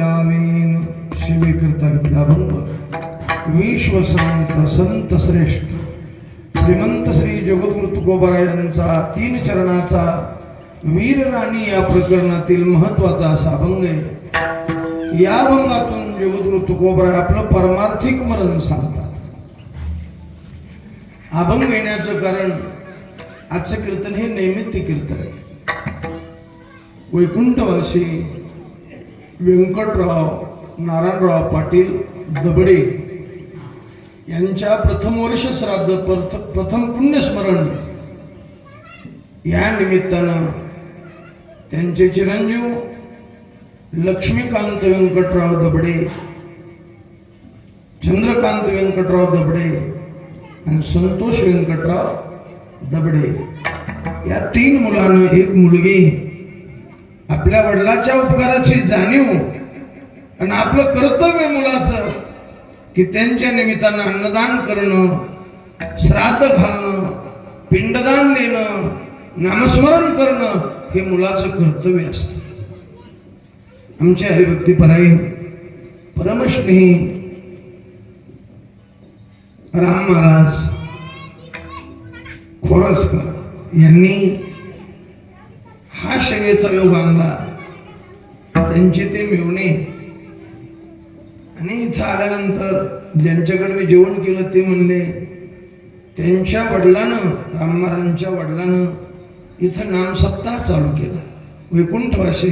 मयावीन शिवेकरता घेतला अभंग विश्वसंत संत श्रेष्ठ श्रीमंत श्री जगद्गुरु तुकोबरा यांचा 3 चरणाचा वीर राणी या प्रकरणातील महत्वाचा असा अभंग आहे। या अभंगातून जगद्गुरु तुकोबरा आपलं परमार्थिक मरण सांगतात। अभंग येण्याचं कारण आजचं कीर्तन हे नैमित्तिक कीर्तन आहे। वैकुंठवासी व्यंकटराव नारायणराव पाटील दबडे यांच्या प्रथम वर्ष श्राद्ध प्रथम पुण्यस्मरण या निमित्तानं त्यांचे चिरंजीव लक्ष्मीकांत व्यंकटराव दबडे, चंद्रकांत व्यंकटराव दबडे आणि संतोष व्यंकटराव दबडे या 3 मुलांना एक मुलगी आपल्या वडिलांच्या उपकाराची जाणीव आणि आपलं कर्तव्य मुलाचं की त्यांच्या निमित्तानं अन्नदान करणं, श्राद्ध घालणं, पिंडदान देणं, नामस्मरण करणं हे मुलाचं कर्तव्य असतं। आमच्या हरिभक्तीपरायण परमस्नेही राम महाराज खोरसकर यांनी हा सेवेचा योग आणला। त्यांचे ते मिळवणे आणि इथं आल्यानंतर ज्यांच्याकडे मी जेवण केलं ते म्हणले त्यांच्या वडिलानं राम महाराजांच्या वडिलानं इथं नामसप्ताह चालू केला। वैकुंठवासी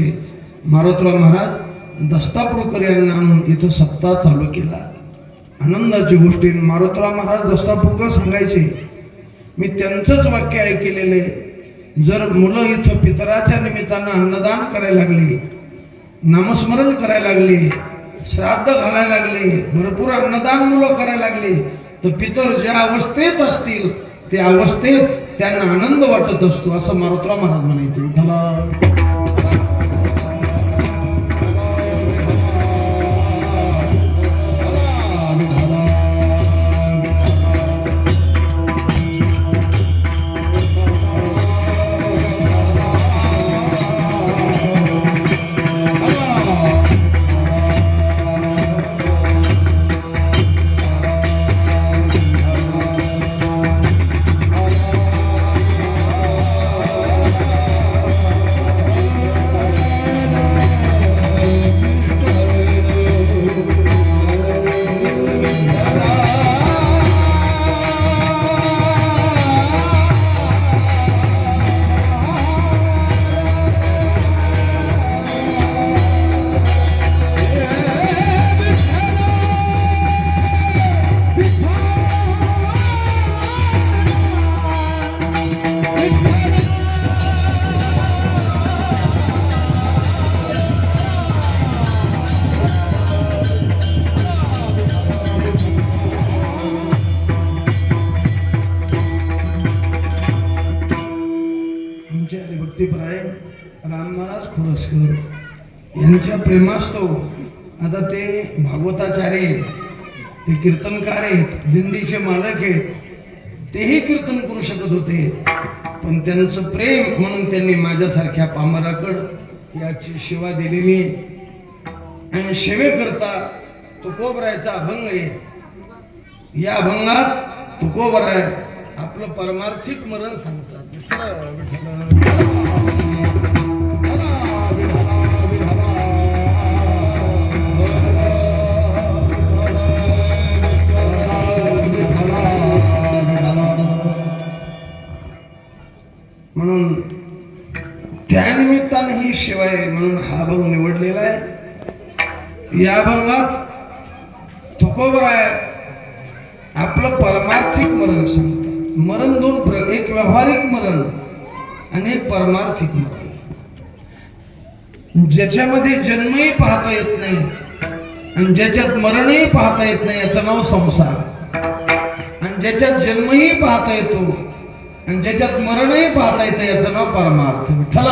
मारुतराव महाराज दस्तापूरकर यांना आणून इथं सप्ताह चालू केला। आनंदाची गोष्टी मारुतराव महाराज दस्तापूरकर सांगायचे, मी त्यांचंच वाक्य ऐकलेले, जर मुलं इथं पितराच्या निमित्तानं अन्नदान करायला लागली, नामस्मरण करायला लागली, श्राद्ध घालायला लागले, भरपूर अन्नदान मुलं करायला लागले, तर पितर ज्या अवस्थेत असतील त्या अवस्थेत त्यांना आनंद वाटत असतो असं मारुतराव महाराज म्हणायचे। विठ्ठला राम महाराज खोरसकर यांच्या प्रेमास्तव आता ते भागवताचार्य, ते कीर्तनकार आहेत, दिंडीचे मालक आहेत, तेही कीर्तन करू शकत होते, पण त्यांचं प्रेम म्हणून त्यांनी माझ्यासारख्या पामराकड याची सेवा दिलेली आणि सेवेकरता तुकोबरायचा अभंग आहे। या अभंगात तुकोबराय आपलं परमार्थिक मरण सांगतात। म्हणून त्यानिमित्तानं ही सेवा आहे म्हणून हा अभंग निवडलेला आहे। या अभंगात तुकोबराय आपलं परमार्थिक मरण सांगतात। मरण 2 एक व्यावहारिक मरण आणि एक परमार्थिक मरण, ज्याच्यामध्ये जन्मही पाहता येत नाही आणि ज्याच्यात मरणही पाहता येत नाही याचं नाव संसार, आणि ज्याच्यात जन्मही पाहता येतो आणि ज्याच्यात मरणही पाहता येतं याचं नाव परमार्थ। विठ्ठल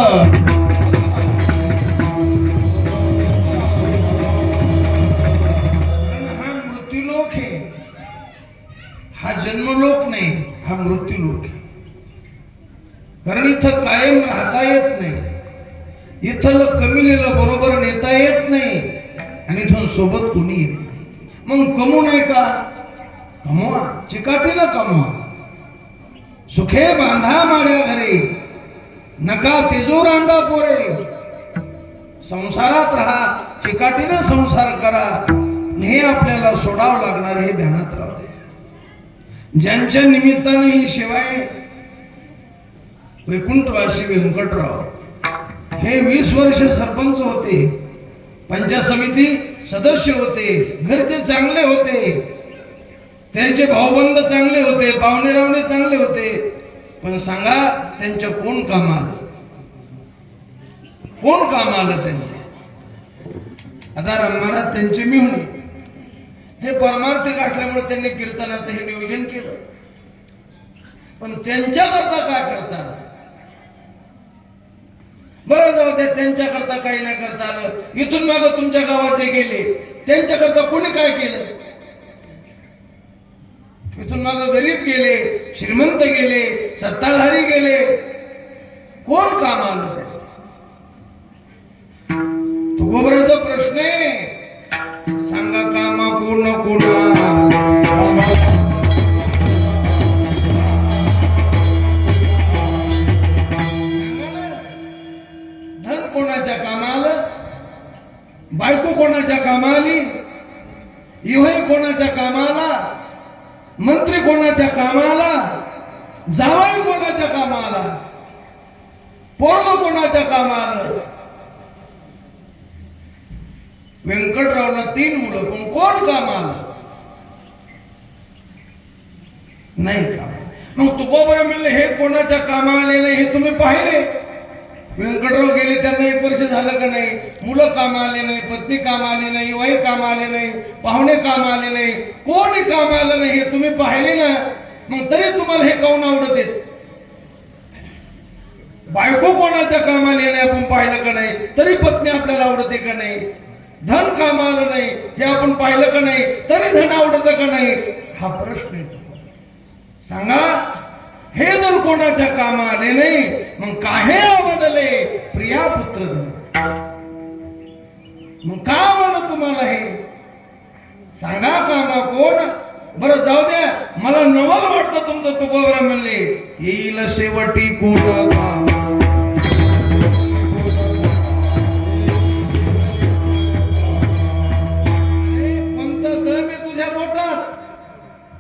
हा मृत्यूलोक आहे, हा जन्मलोक नाही, हा मृत्यूलोक आहे। कारण इथं कायम राहता येत नाही, इथलं कमिलेलं बरोबर नेता येत नाही, सोबत कोणी येत नाही. मग कमवू नये का? कमवा, चिकाटीनं कमवा. सुखे बांधा माड्या घरी, नका तिजोर अंडा पोरे. संसारात राहा, चिकाटीनं संसार करा. हे आपल्याला सोडावं लागणार हे ध्यानात राहू दे. ज्यांच्या निमित्तानं ही शिवाय वैकुंठवासी व्यंकटराव हे 20 वर्ष सरपंच होते, पंचायत समिती सदस्य होते, घरचे चांगले होते, त्यांचे भाऊबंद चांगले होते, पाहुणेरावणे चांगले होते. पण सांगा त्यांच्या कोण काम आलं? कोण काम आलं त्यांचे? आता महाराज त्यांचे मिळून हे परमार्थी गाठल्यामुळे त्यांनी कीर्तनाचं हे नियोजन केलं. पण त्यांच्याकरता काय करता आलं? बरं जाऊ द्या, त्यांच्याकरता काही नाही करता आलं. इथून माग तुमच्या गावाचे गेले, त्यांच्याकरता कोणी काय केलं? इथून माग गरीब गेले, श्रीमंत गेले, सत्ताधारी गेले, कोण काम आलं त्यांचं? तुकोबराचा प्रश्न आहे, सांगा कामा पूर्ण कोणा? धन कोणाच्या कामाला? बायको कोणाच्या कामाली? इव्हय कोणाच्या कामाला? मंत्री कोणाच्या कामाला? जावई कोणाच्या कामाला? पोरग कोणाच्या कामाला? व्यंकटरावला 3 मुलं, पण कोण कामाला? नाही काम. मग तुकोबरा म्हणले हे कोणाच्या कामा आले नाही हे तुम्ही पाहिले? व्यंकटराव गेले, त्यांना 1 वर्ष झालं का नाही? मुलं काम आले नाही, पत्नी काम आली नाही, वाई काम आले नाही, पाहुणे काम आले नाही, कोणी काम आलं नाही हे तुम्ही पाहिले ना? मग तरी तुम्हाला हे काऊन आवडते? बायको कोणाच्या कामाला नाही आपण पाहिलं का नाही? तरी पत्नी आपल्याला आवडते का नाही? धन काम आलं नाही हे आपण पाहिलं का नाही? तरी धन आवडतं का नाही? हा प्रश्न येतो. सांगा, हे जर कोणाच्या कामा आले नाही, मग काहे आवडले प्रिया पुत्र धन? मग का आवडलं तुम्हाला हे? सांगा कामा कोण? बरं जाऊ द्या, मला नवल वाटतं तुमचं. तुकोबरा म्हणले येईल शेवटी कोण काम?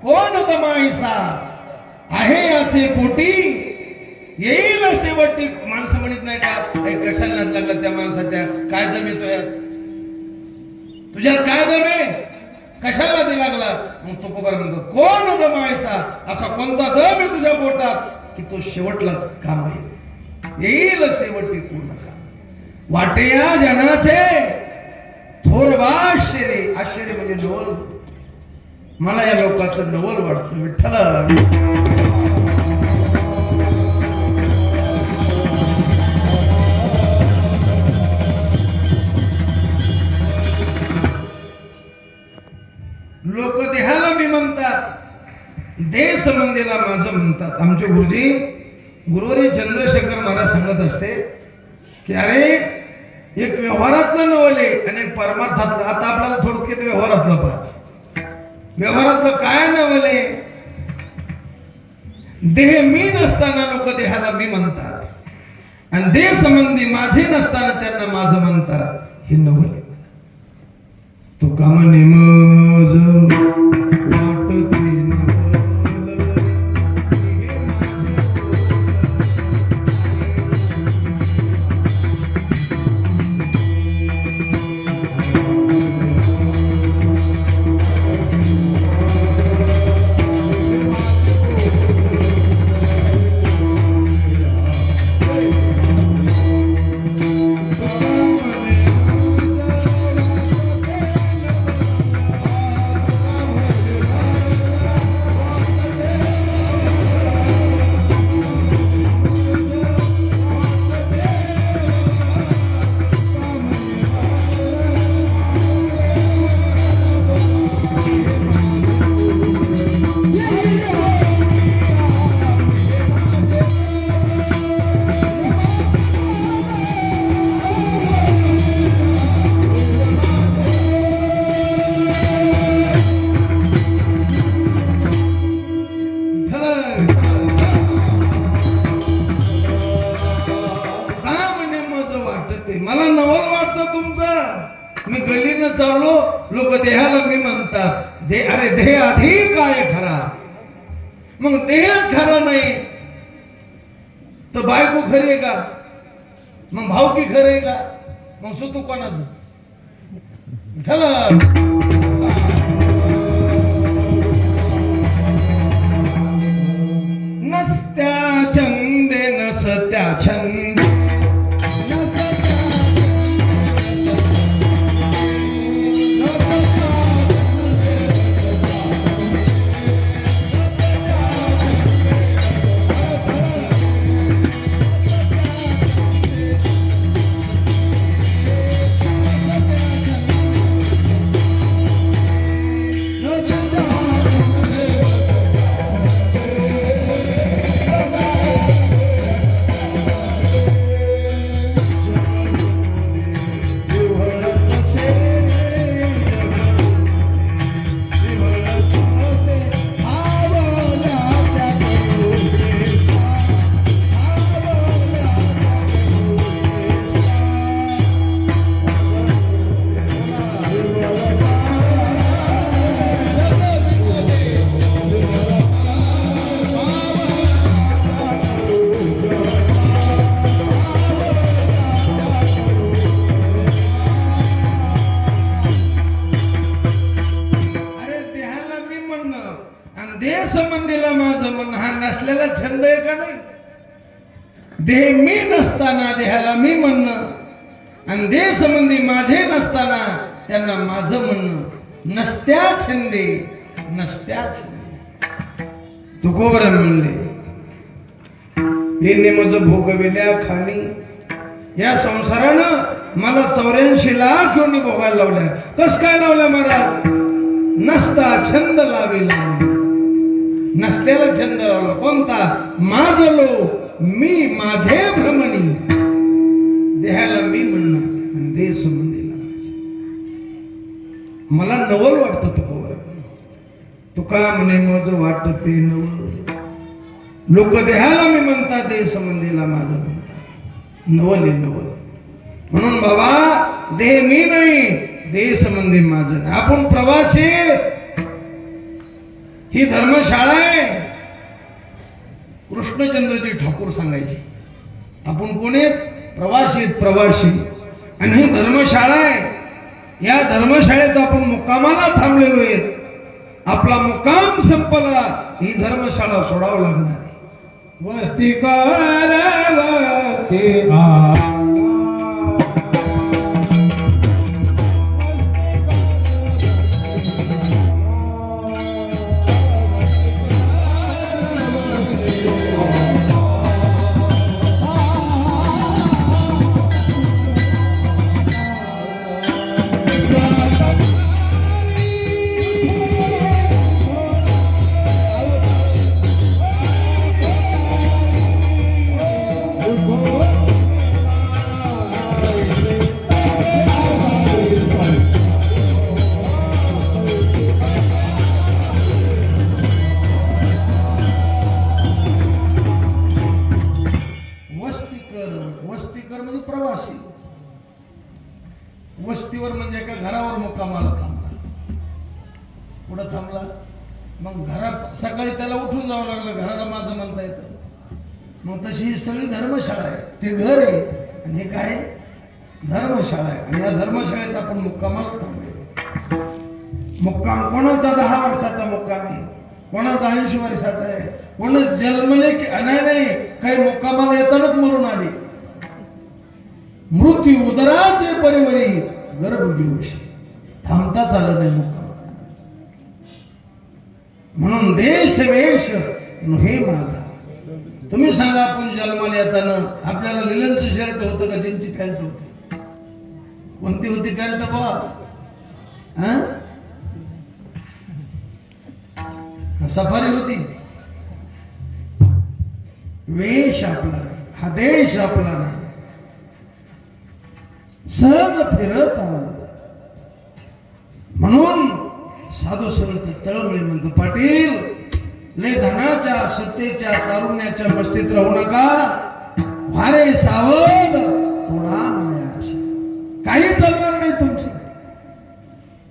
कोण दमाईसा आहे याचे पोटी, येईल शेवटी. माणसं म्हणत नाही का कशाला नाद लागला त्या माणसाच्या? काय दम येतोय तुझ्यात? काय दम आहे? कशाला दे लागला? मग तो पोकार म्हणतो कोण दमाईसा? असा कोणता दम आहे तुझ्या पोटात की तो शेवटला काम आहे? येईल शेवटी पूर्ण काम. वाटेया जनाचे थोर आश्चर्य. आश्चर्य म्हणजे नवल. मला या लोकांचं नवल वाटतं. विठ्ठला लोक देहाला मी म्हणतात, देह संबंधीला माझं म्हणतात. आमचे गुरुजी गुरुवारी चंद्रशेखर महाराज सांगत असते की अरे एक व्यवहारातलं नवल आहे आणि एक परमार्थातलं. आता आपल्याला थोडक्यात व्यवहारातलं पाहिजे. व्यवहारातलं काय नवले? देह मी नसताना लोक देहाला मी म्हणतात, आणि देह संबंधी माझे नसताना त्यांना माझं म्हणतात. हे नवले. तो कामने मज वाटते मी गल्लीनं चाललो, लोक देहाला मी म्हणतात अरे देह आधी काय खरा, मग देहच खरा नाही तर बायको खरी आहे का, मग भावकी खरे आहे का, मग सुतू कोणाचं ठरलं. नसत्या छंदे नसत्या छंद संबंधीला माझं म्हणणं हा नसलेला छंद आहे का नाही. देह मी नसताना देहाला मी म्हणणं आणि देह संबंधी माझे नसताना त्यांना माझं म्हणणं. नसत्या छंदे नसत्या छंदे तुकोबरा म्हणले हे नेमज भोगविल्या खाणी या संसारानं मला 84 लाख योनी भोगायला लावल्या. कस काय लावल्या महाराज. नसता छंद लाविला, नसलेला छंद लावला. कोणता. माझलो मी माझे भ्रमणी देहाला मी म्हणणं आणि देह संबंधीला मला नवल वाटतं. तुका म्हणे मज वाटते नवल. लोक देहाला मी म्हणतात देह संबंधीला माझं म्हणतात. नवल आहे नवल. म्हणून बाबा देह मी नाही देह संबंधी माझं. आपण प्रवासी ही धर्मशाळा आहे. कृष्णचंद्रजी ठाकूर सांगायचे आपण कोण आहेत. प्रवासी प्रवासी. आणि ही धर्मशाळा आहे. या धर्मशाळेत आपण मुक्कामाला थांबलेलो आहेत. आपला मुक्काम संपला ही धर्मशाळा सोडावं लागणार. वस्ती कर वस्ती आ वस्तीवर म्हणजे एका घरावर मुक्कामाला थांबला. पुढे थांबला. मग घरात सकाळी त्याला उठून जावं लागलं. घराला माझं म्हणता येतं. मग तशी ही सगळी धर्मशाळा आहे. ते घर आहे आणि हे काय धर्मशाळा आहे. आणि या धर्मशाळेत आपण मुक्कामाला थांबलो. मुक्काम कोणाचा 10 वर्षाचा मुक्काम आहे, कोणाचा 80 वर्षाचा आहे, कोण जन्मले की नाही काही मुक्कामाला येतानाच मरून आले. मृत्यू उदराचे परिवरी गर्भ घेऊशी थांबताच आलं नाही मुक्कामाला. म्हणून देश वेश हे माझा. तुम्ही सांगा आपण जन्माला येताना आपल्याला लिलनचं शर्ट होतं का जीनची पॅन्ट होती. कोणती होती पॅन्ट बा. सफारी होती. वेश आपला नाही, हा देश आपला नाही. सहज फिरत आलो. म्हणून साधू संत तळमळी म्हणतो पाटील ले धनाच्या सत्तेच्या तारुण्याच्या मस्तीत राहू नका. वारे सावध थोडा माया. काही चालणार नाही तुमची.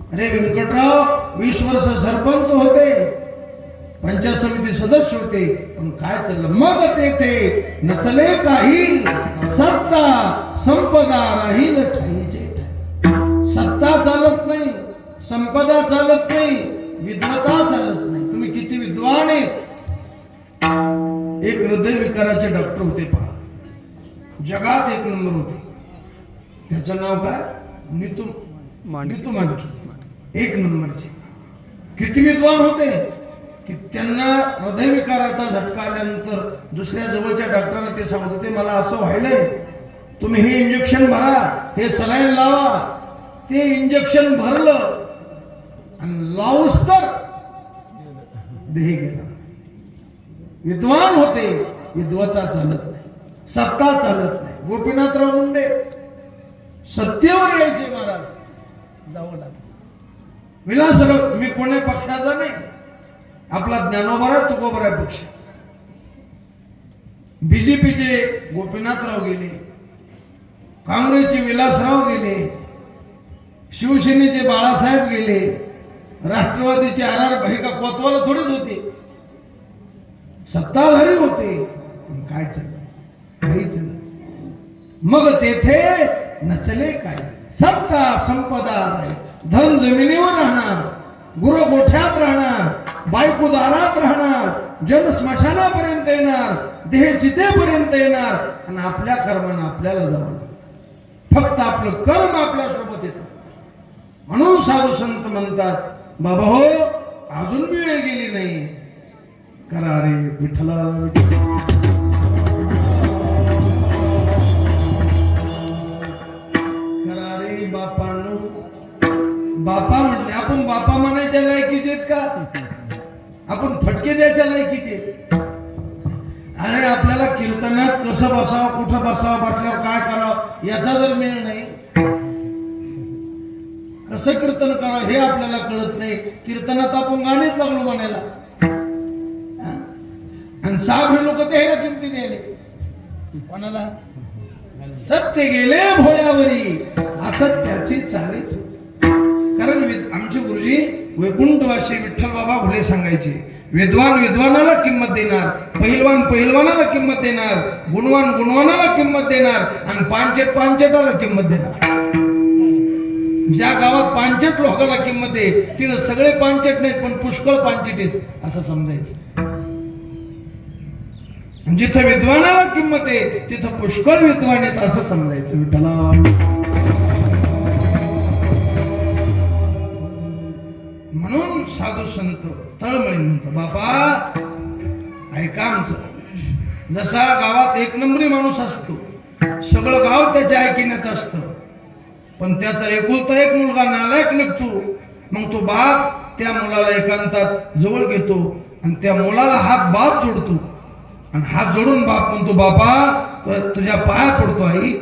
अरे व्यंकटराव 20 वर्ष सरपंच होते, पंचायत समिती सदस्य होते, पण काय चाललं मग तेथे नचले काही सत्ता संपदा राहील ठाईचे ठाई. सत्ता चालत नाही, संपदा चालत नाही, विद्वता चालत नाही. तुम्ही किती विद्वान आहेत. एक हृदय विकाराचे डॉक्टर होते पहा, जगात एक नंबर होते. त्याचं नाव काय? नीतू मांडकी. एक नंबरचे. किती विद्वान होते की त्यांना हृदयविकाराचा झटका आल्यानंतर दुसऱ्या जवळच्या डॉक्टरला ते सांगत होते, मला असं व्हायलंय, तुम्ही हे इंजेक्शन भरा, हे सलाईन लावा. ते इंजेक्शन भरलं आणि लावूस तर देह गेला. विद्वान होते, विद्वता चालत नाही, सत्ता चालत नाही. गोपीनाथराव मुंडे सत्तेवर यायचे महाराज, जावं लागलं. विलासराव, मी कोण्या पक्षाचा नाही, आपला ज्ञानोबा आहे, तुकोबा आहे पक्ष. बीजेपीचे गोपीनाथराव गेले, काँग्रेसचे विलासराव गेले, शिवसेनेचे बाळासाहेब गेले, राष्ट्रवादीचे आर भाई का कोतवाल थोडेच होते, सत्ताधारी होते. पण काय चाललं? काहीच नाही. मग तेथे नचले काय? सत्ता संपदा राहील. धन जमिनीवर राहणार, गुरु गोठ्यात राहणार, बायको दारात राहणार, जन स्मशानापर्यंत येणार, देह चितेपर्यंत येणार, आणि आपल्या कर्मानं आपल्याला जावं लागतं. फक्त आपलं कर्म आपल्या सोबत येतं. म्हणून साधू संत म्हणतात, बाबा हो अजून मी वेळ गेली नाही, करा रे विठ्ठला करा रे बापांनो. बापा म्हटले, आपण बापा म्हणायच्या लायकीचे आहेत का? आपण फटके द्यायच्या लायकीचे? अरे आपल्याला कीर्तनात कसं बसावं, कुठं बसावं, बसल्यावर काय करावं याचा जर मेळ नाही, कसं कीर्तन करावं हे आपल्याला कळत नाही. कीर्तनात आपण गाणेच लागलो म्हणायला, आणि साबरे लोक त्याला किमती द्यायले. कोणाला? सत्य गेले भोळ्यावरी, असत्याची चालीत. कारण आमचे गुरुजी वैकुंठवासी विठ्ठल बाबा भोले सांगायचे, विद्वान विद्वानाला किंमत देणार, पहिलवान पहिलवानाला किंमत देणार, गुणवान गुणवानाला किंमत देणार, आणि पांचट पांचटाला किंमत देणार. ज्या गावात पांचट लोकांना किंमत आहे तिथं सगळे पांचट नाहीत, पण पुष्कळ पांचट आहेत असं समजायचं. जिथं विद्वानाला किंमत आहे तिथं पुष्कळ विद्वान आहेत असं समजायचं. विठ्ठला म्हणून साधू संत तळमळी म्हणतात, बाबा ऐका आमचं. जसा गावात एक नंबरी माणूस असतो, सगळं गाव त्याच्या ऐकिण्यात असतं, पण त्याचा एकुलता एक मुलगा नालायक निघतो, मग तो बाप त्या मुलाला एकांतात जवळ घेतो आणि त्या मुलाला हात बाप जोडतो, आणि हात जोडून बाप म्हणतो, बापा तुझ्या पाया पडतो आई.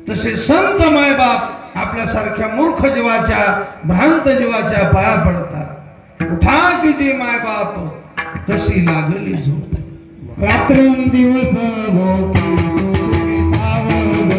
तसे संत माय बाप आपल्यासारख्या मूर्ख जीवाच्या, भ्रांत जीवाच्या पाया पडतात. उठा की जे माय बाप कशी लागली झोप. रात्रंदिवस भोगी सावध,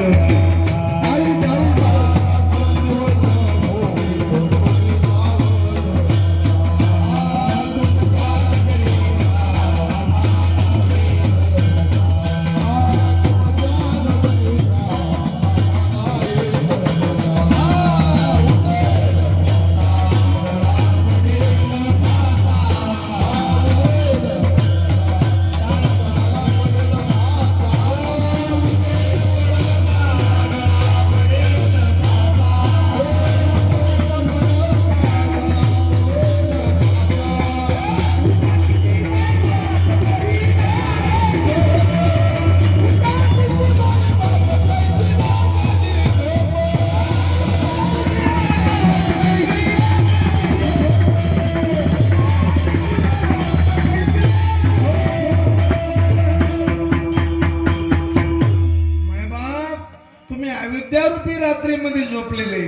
अविद्यारूपी रात्रीमध्ये झोपलेले,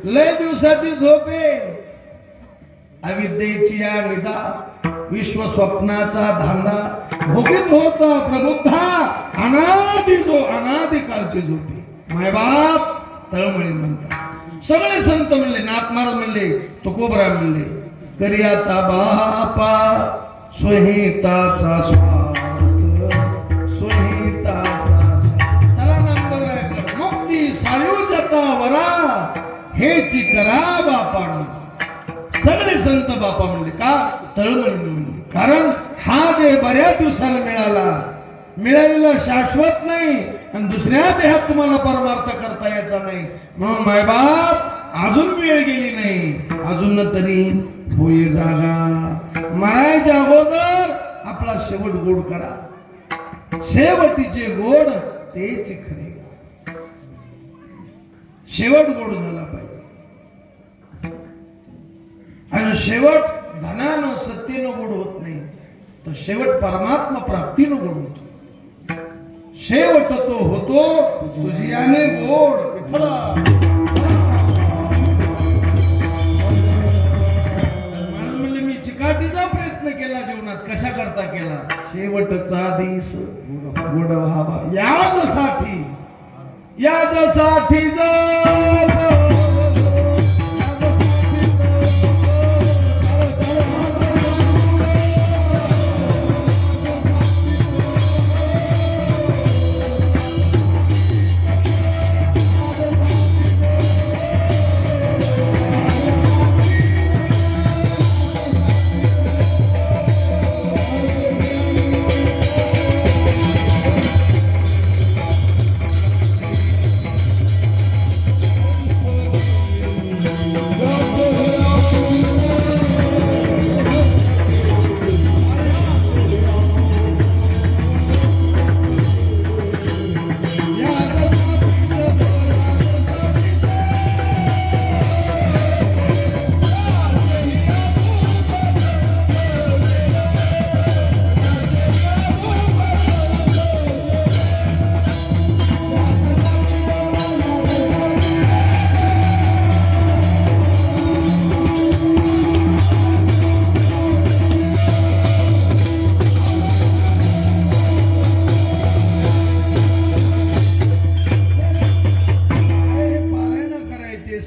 लय दिवसाची झोप आहे. अविद्येची या निदा, विश्व स्वप्नाचा धांदा भोगीत होता प्रबुद्धा, अनादि जो अनादि काळची झोपी. मायबाप तळमळी म्हणतात, सगळे संत म्हणले, नाथ महाराज म्हणले, तुकोबरा म्हणले, करी आता बापा सोहिताचा स्वार्थ, सोहिताचा स्वार्थ. चला नामदेवरायाकडे. मुक्ती सायुजता वरा हेची करा बापानं. सगळे संत बापा म्हणले. का? तळमळीने म्हणले. कारण हा देह बऱ्याच दिवसाला मिळाला, मिळालेला शाश्वत नाही आणि दुसऱ्या देहात तुम्हाला परमार्थ करता यायचा नाही. मग मायबाप अजून वेळ गेली नाही, अजून तरी होय जागा. मरायच्या अगोदर आपला शेवट गोड करा. शेवटीचे गोड तेच खरे. शेवट गोड झाला पाहिजे. आणि शेवट धनानं सत्तेनं गोड होत नाही, तर शेवट परमात्मा प्राप्तीनं गोड होतो. शेवट तो होतो तुझियाने गोड. विठ्ठला महाराज म्हणले, मी चिकाटीचा प्रयत्न केला जीवनात. कशा करता केला? शेवटचा दिस गोड व्हावा यासाठी, यासाठी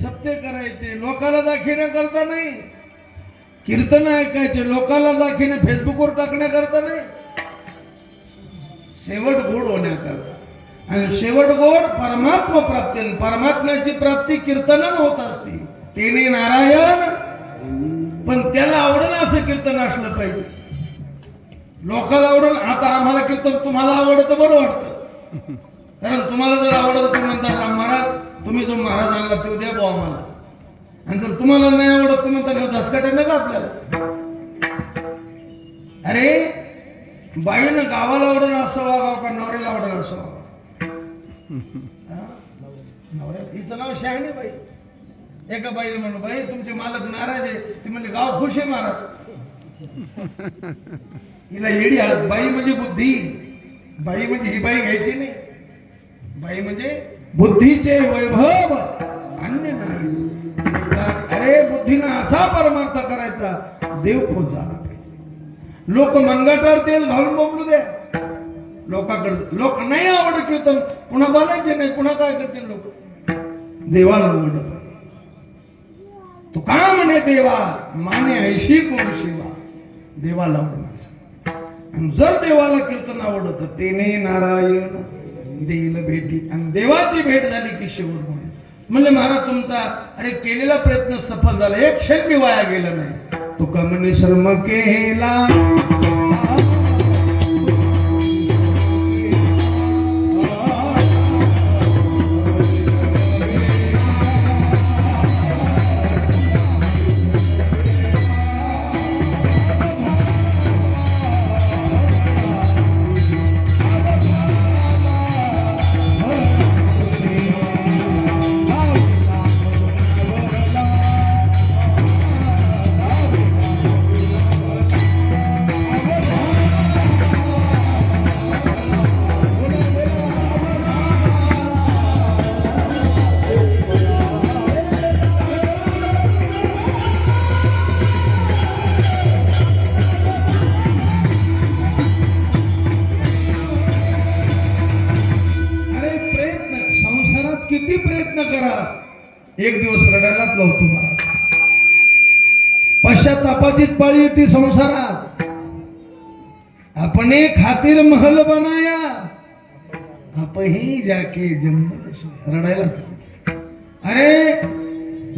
सत्य करायचे, लोकाला दाखवण्याकरता नाही. कीर्तन ऐकायचे, लोकाला दाखवणे, फेसबुकवर टाकण्याकरता नाही. शेवट गोड होण्याकरता. आणि शेवट गोड परमात्मा प्राप्ती. परमात्म्याची प्राप्ती कीर्तनानं होत असते. तेने नारायण, पण त्याला आवडणं असं कीर्तन असलं पाहिजे. लोकाला आवडणं. आता आम्हाला कीर्तन तुम्हाला आवडतं बरं वाटतं, कारण तुम्हाला जर आवडत तुम्ही म्हणता राम महाराज तुम्ही जो महाराज आणला तो द्या भाऊ आम्हाला. आणि जर तुम्हाला नाही आवडत तुम्ही म्हणता दसकाटे नका आपल्याला. अरे बाईनं गावाला आवडणं असं वागावं का नवऱ्याला आवडणं असं वागावं? नवऱ्या हिचं नाव शहाणी बाई. एका बाईला म्हणलं, बाई तुमचे मालक नाराज आहे. ती म्हणले गाव खुश आहे महाराज. हिला येडी हळद. बाई म्हणजे बुद्धी. बाई म्हणजे ही बाई घ्यायची नाही. बाई म्हणजे बुद्धीचे वैभव अन्य नाही. अरे बुद्धीनं असा परमार्थ करायचा, देव खोत झाला पाहिजे. लोक मनगटावर तेल घालून बोंबलू द्या. लोकांकडे लोक नाही आवडत कीर्तन, पुन्हा बोलायचे नाही. पुन्हा काय करतील लोक? देवाला आवडत पाहिजे. तू का म्हणे देवा माने ऐशी कोण शिवा. देवाला आवडणार. आणि जर देवाला कीर्तन आवडत तेने नारायण देईल भेटी. आणि देवाची भेट झाली की शेवट म्हणून म्हणले महाराज तुमचा अरे केलेला प्रयत्न सफल झाला, एक क्षण मी वाया गेला नाही. तुका म्हणे श्रम केला लक्षात लावतो मला. पश्चातापाचीच पाळी येते संसारात. अपने खातिर महल बनाया, आपही जाके जन्नत से. रडायला अरे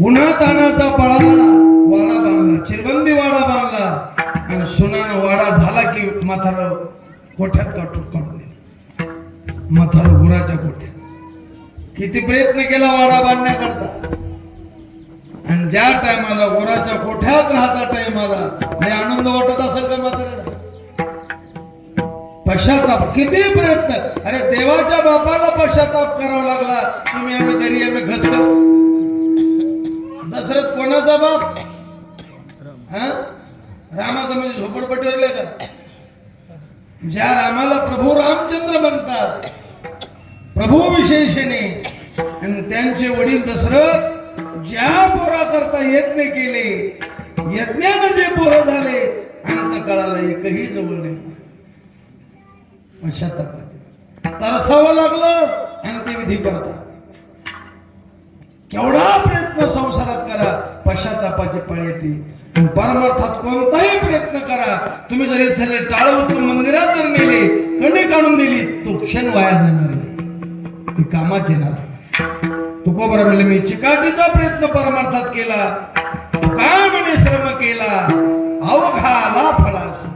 उन्हा तानाचा पळाला, वाडा बांधला, चिरबंदी वाडा बांधला आणि सुनानं वाडा झाला की म्हातारा कोठ्यात काढून दिला. म्हातारा गुराच्या कोठ्यात. किती प्रयत्न केला वाडा बांधण्याकरता, आणि ज्या टायमाला गुराच्या कोठ्यात राहता टायमाला लय आनंद वाटत असेल का म्हाताऱ्याला? पश्चाताप किती प्रयत्न. अरे देवाच्या बापाला पश्चाताप करावा लागला. तुम्ही आम्ही दरी आम्ही खसखस. दशरथ कोणाचा बाप? हा, रामाचा म्हणजे झोपडपट्टीवरले का? ज्या रामाला प्रभू रामचंद्र म्हणतात, प्रभू विशेषणे, आणि त्यांचे वडील दशरथ ज्या पोरा करता यज्ञ केले, यज्ञानं जे पोरं झाले, अंतकाळाला एकही जवळ नाही. पश्चातापाचे तरसावं लागलं आणि ते विधी करतात. केवढा प्रयत्न संसारात करा, पश्चातापाची पळ येते. परमार्थात कोणताही प्रयत्न करा, तुम्ही जर इथे टाळ उचलून मंदिरात जर नेले, कणी काढून दिली, तो क्षण वाया जाणार नाही. ती कामाची ना. तुकोबरा म्हणले मी चिकाटीचा प्रयत्न परमार्थात केला, काय म्हणे श्रम केला, अवघाला फळास,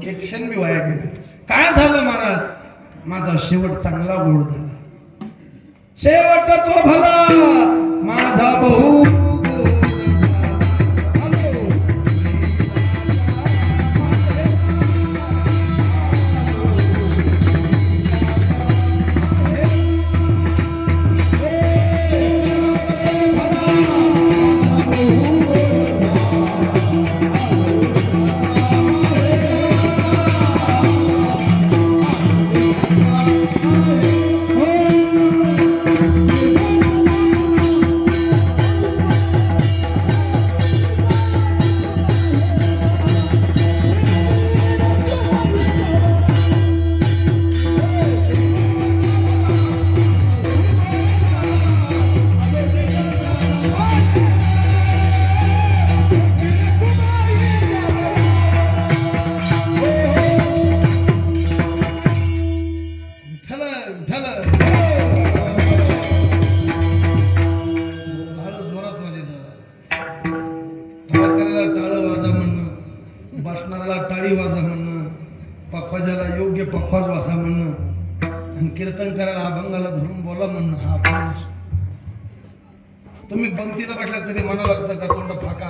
एक क्षण मी वाया गेले. काय झालं महाराज? माझा शेवट चांगला गोड झाला. शेवट तो भला माझा बहु बसणाऱ्याला टाळी वाजा म्हणणं, पखवाजाला योग्य पखवाज वासा म्हणणं, आणि कीर्तन करायला अभंगाला धरून बोला म्हणणं. हा अभंग तुम्ही पंक्तीला म्हटलं कधी म्हणावं लागतं का? तोंड फाका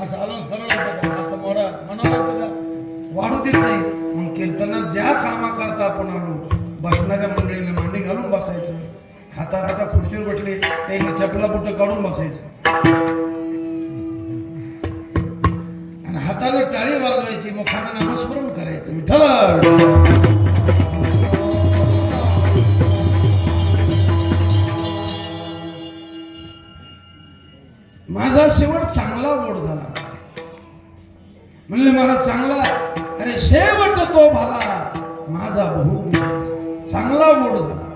असं आलोच करावं लागतं का? असं मोरा म्हणावं लागतं का? वाढू देत नाही. मग कीर्तनात ज्या कामा करता आपण आलो, बसणाऱ्या मंडळीने मांडी घालून बसायचं, खाता खाता खुर्चीवर बसले त्यांनी चपला बुट काढून बसायचं, हाताला टाळी वाजवायची, मुखाने नामस्मरण करायचं. विठ्ठल माझा शेवट चांगला गोड झाला. म्हणले महाराज चांगला, अरे शेवट तो भला माझा बहु चांगला गोड झाला.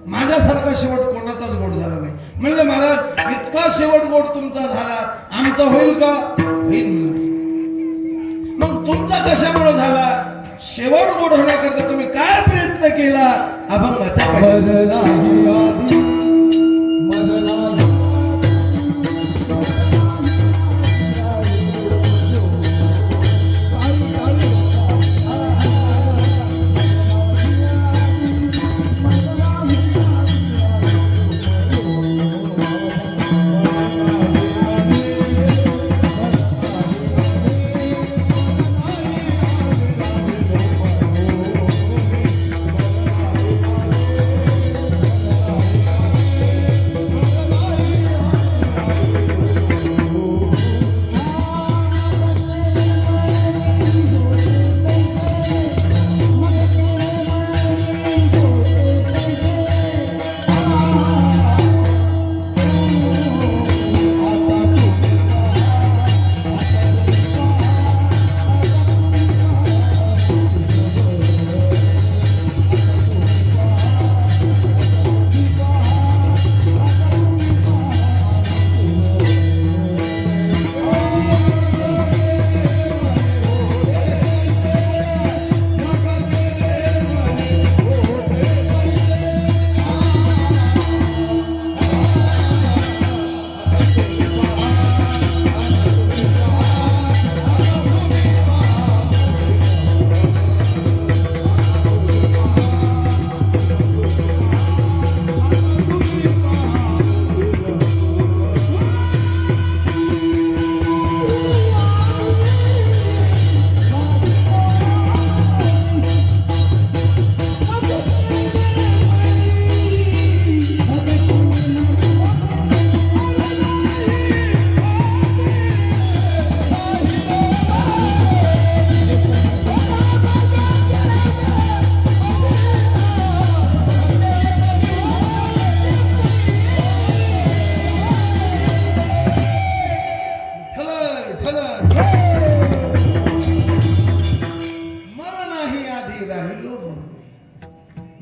माझ्यासारखा शेवट कोणाचाच गोड झाला नाही. म्हणले महाराज इतका शेवट गोड तुमचा झाला, आमचा होईल का? होईल. मग तुमचा कशामुळे झाला? शेवट गोड होण्याकरता तुम्ही काय प्रयत्न केला? अभंगाचा बदला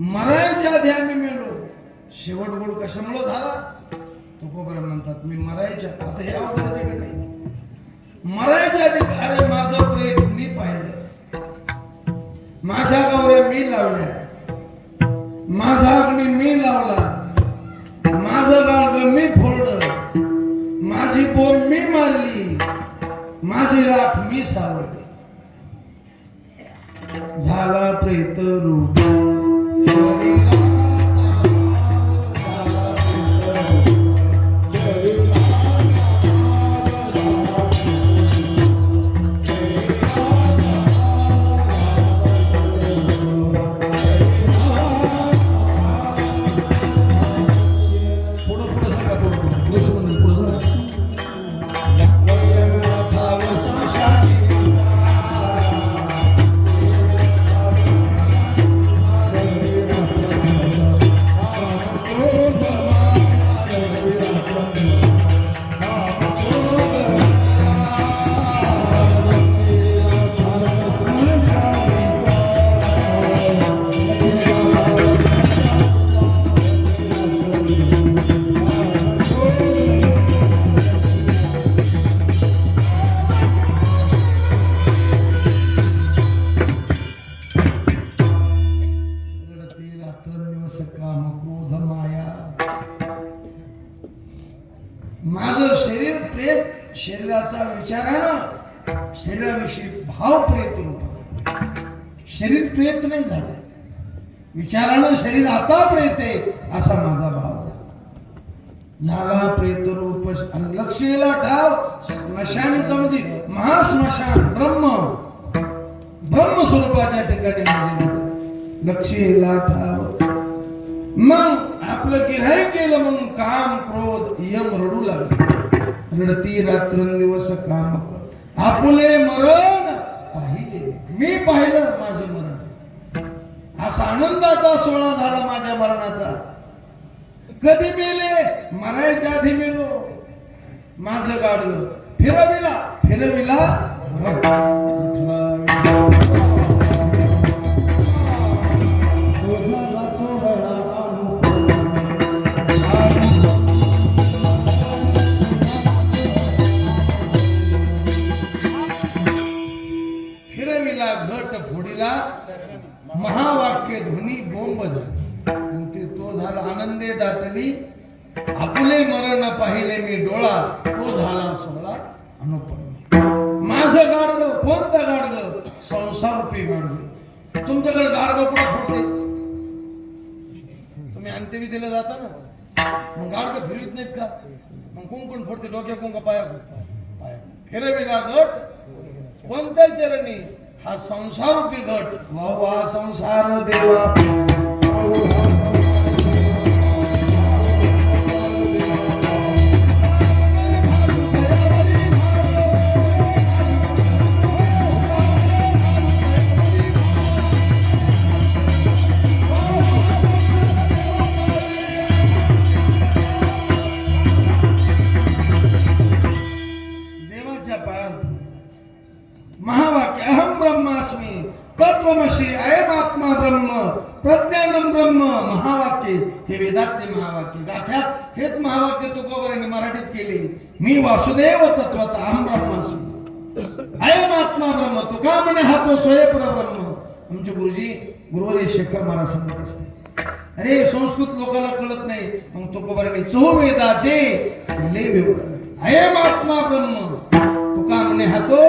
मरायच्या आधी आम्ही मेलो. शेवट गोड कशामुळे झाला? तुकोबरा म्हणतात मी मरायच्या आता हे आवडायच्याकडे नाही. मरायच्या आधी अरे माझं प्रेम मी पाहिलं, माझ्या गौऱ्या मी लावल्या, माझा अग्नी मी लावला, माझं गाडग मी फोडलं, माझी बोंब मी मारली, माझी राख मी सावरली. झाला प्रेत रूप माझं शरीर प्रेत शरीराचा विचारानं शरीराविषयी भाव प्रेत रूप. शरीर प्रेत नाही झालं, विचारानं शरीर आता प्रेत आहे असा माझा भाव झाला. प्रेत रूप लक्षेला ठाव स्मशानीचा म्हणजे महास्मशान ब्रह्म स्वरूपाच्या ठिकाणी माझे लक्षेला ठाव. मग आपलं गिऱ्हाई केलं, मग काम क्रोध यम रडू लागले. रडती रात्रंदिवस काम आपुले मरण पाहिले, मी पाहिलं माझं मरण. असा आनंदाचा सोहळा झाला माझ्या मरणाचा. कधी मेले? मरायच्या आधी मेलो. माझं गाडलं फिरविला घट फोडीला महावाक्य ध्वनी बोंब झाली. ते तो झाला आनंदे दाटली आपुले मरण पाहिले मी डोळा. तो झाला सोहळा अनुपम. माझं गाडग कोणतं गाडग? संसारूपी गाडग. तुमच्याकडे गाडग कुठं फोडते? तुम्ही अंत्यविधीला जाता ना, मग गाडग फिरवित नाहीत का? मग कोण फोडते? डोक्या कोण पाया? फिरविला घट कोणत्या चरणी? हा संसारूपी घट. वा संसार देवा देवाच्या पायात महावाक्य अहम ब्रह्मास्मी तत्वमसी अयम आत्मा ब्रह्म प्रज्ञानम ब्रह्म. महावाक्य हे वेदातले महावाक्य. गाथ्यात हेच महावाक्य तुकोबरांनी मराठीत केले. मी वासुदेव तत्वत अहम ब्रह्मास्मी अयम आत्मा ब्रह्म. तुका म्हणे हा तो स्वयं ब्रह्म. आमचे गुरुजी गुरुवारी शेखर महाराज सांगत असते, अरे संस्कृत लोकांना कळत नाही. मग तुकोबरांनी चौवेदाचे विवरण अयमात्मा ब्रह्म तुका म्हणे हा तो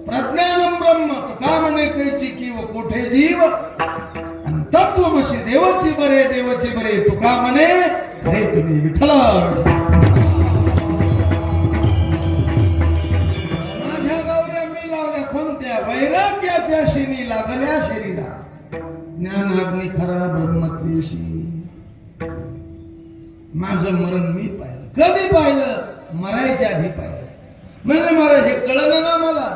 प्रज्ञानम ब्रह्म तुका म्हणे कैची की व कोठे जीव आणि तत्वमसी देवची बरे तुका म्हणे खरे तुम्ही विठ्ठल माझ्या गौऱ्या मी लावल्या कोणत्या वैराग्याच्या शिनी लागल्या शरीरा ज्ञानाग्नी खरा ब्रह्मत्वेशी माझं मरण मी पाहिलं कधी पाहिलं मरायच्या आधी पाहिलं म्हणलं महाराज हे कळलं ना मला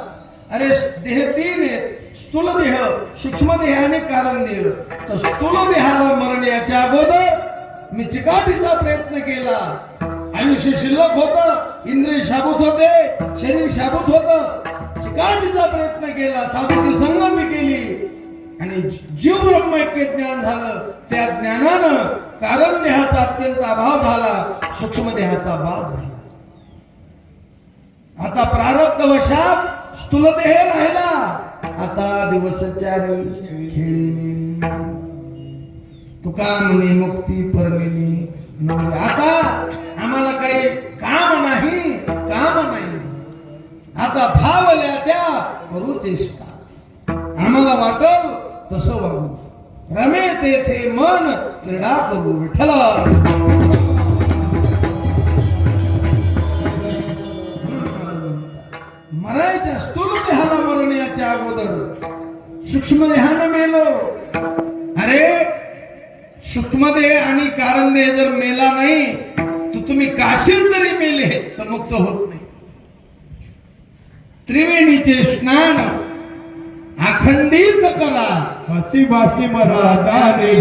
अरे देह तीन आहेत स्थूल देह सूक्ष्म देह आणि कारण देह तर स्थूल देहाला मरण्याच्या अगोदर मी चिकाटीचा प्रयत्न केला आयुष्य शिल्लक होत इंद्रिय शाबूत होते शरीर शाबूत होत चिकाटीचा प्रयत्न केला साधूची संगती केली आणि जीव ब्रह्मैक्य ज्ञान झालं त्या ज्ञानानं कारण देहाचा अत्यंत अभाव झाला सूक्ष्म देहाचा बाध झाला आता प्रारब्ध वशात स्थूल देह राहिला आता दिवसचारी खेळी तुका म्हणे मुक्ती परमिली आता आम्हाला काही काम नाही आता भावल्या त्या करू चेष्टा आम्हाला वाटल तसं वागू रमे तेथे मन क्रीडा करू विठ्ठल मरायच्या स्थूल देहाला मरण्याच्या अगोदर सूक्ष्म देहानं मेलो अरे सूक्ष्म देह आणि कारण देह जर मेला नाही तर तुम्ही काशीत जरी मेले तर मुक्त होत नाही त्रिवेणीचे स्नान अखंडित करा हसी बासी मरा दाने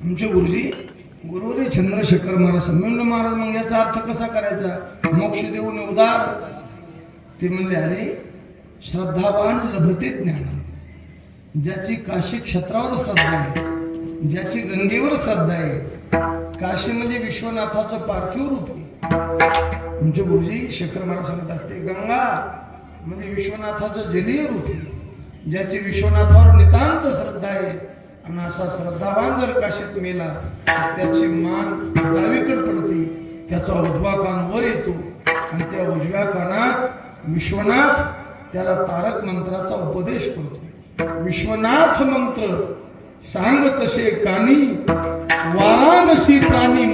आमचे गुरुजी चंद्रशेखर महाराज म्हणलं महाराज मग याचा अर्थ कसा करायचा मोक्ष देऊन उदार ते म्हणले अरे श्रद्धावान लभते ज्ञान ज्याची काशी क्षेत्रावर श्रद्धा आहे ज्याची गंगेवर श्रद्धा आहे काशी म्हणजे विश्वनाथाचं पार्थिव रूप आहे आमचे गुरुजी शेखर महाराज सांगत असते गंगा म्हणजे विश्वनाथाचं जलीय रूप आहे ज्याची विश्वनाथावर नितांत श्रद्धा आहे आणि असा श्रद्धावान जर काशीत मेला तर त्याची मान डावीकडे पडते त्याचा उजवा कान वर येतो आणि त्या उजव्या कानात विश्वनाथ त्याला तारक मंत्राचा उपदेश करतो विश्वनाथ मंत्र सांग तसे कानी वाराणसी प्राणी